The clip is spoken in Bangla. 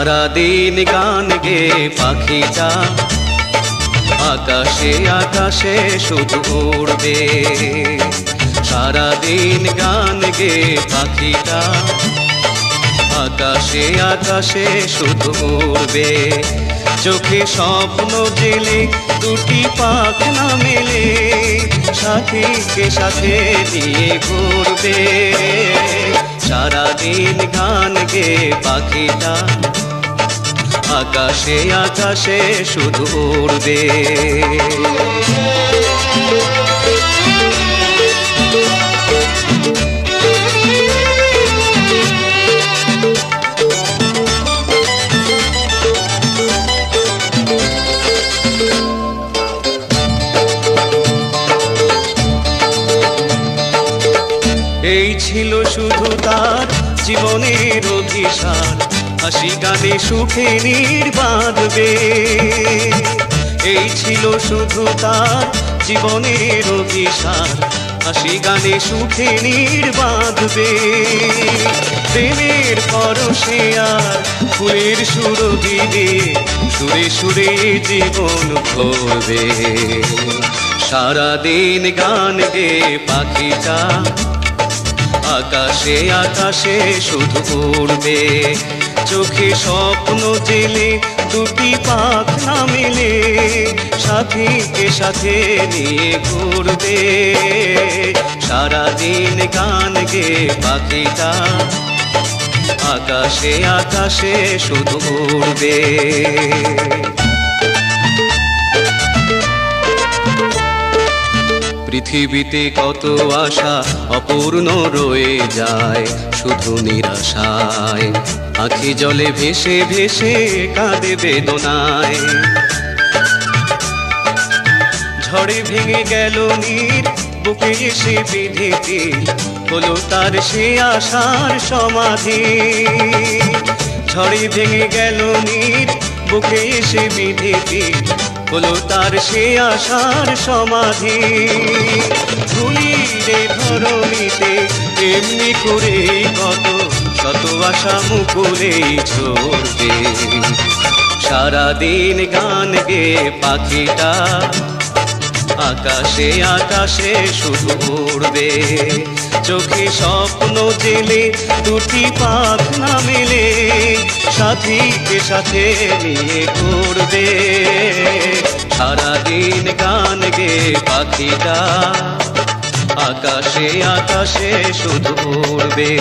সারাদিন গান গে পাখিটা আকাশে আকাশে শুধু উড়বে। সারাদিন গান গে পাখিটা আকাশে আকাশে শুধু উড়বে। চোখে স্বপ্ন জেলে দুটি পাখনা মেলে সাথীকে সাথে নিয়ে ঘুরবে। সারাদিন গান গে পাখিটা আকাশে আকাশে শুধু উড়বে। এই ছিল শুধু তার জীবনের অভিসার, হাসি গানে সুখে বাঁধবে। এই ছিল শুধু তার জীবনের অভিসার, হাসি গানে সুখে বাঁধবে। প্রেমের পরশে আর ফুলের সুরভিবে, সুরে সুরে জীবন ভরবে। সারাদিন গান গে পাখিটা আকাশে আকাশে শুধু উড়বে। চোখে স্বপ্ন জেলে দুটি পাখনা মেলে সাথীকে সাথে নিয়ে ঘুরবে। সারাদিন গান গে পাখিটা আকাশে আকাশে শুধু উড়বে। পৃথিবীতে কত আশা অপূর্ণ রয়ে যায় শুধু নিরাশায়, আখি জলে ভেসে ভেসে কাঁদে বেদনায়। ঝড়ে ভেঙে গেল নীর বুকে এসে বিধিতে, হলো তার সে আশার সমাধি। ঝড়ে ভেঙে গেল নীর বুকে এসে বিধিতে, হলো তার সে আশার সমাধি। ধুলিরে ধরণীতে এমনি করে কত শত আশা মুকুলেই ঝরবে। সারাদিন গান গে পাখিটা আকাশে আকাশে শুধু উড়বে। চোখে স্বপ্ন জেলে দুটি পাখনা মেলে সাথীকে সাথে নিয়ে ঘুরবে। সারাদিন গান গে পাখিটা আকাশে আকাশে শুধু উড়বে।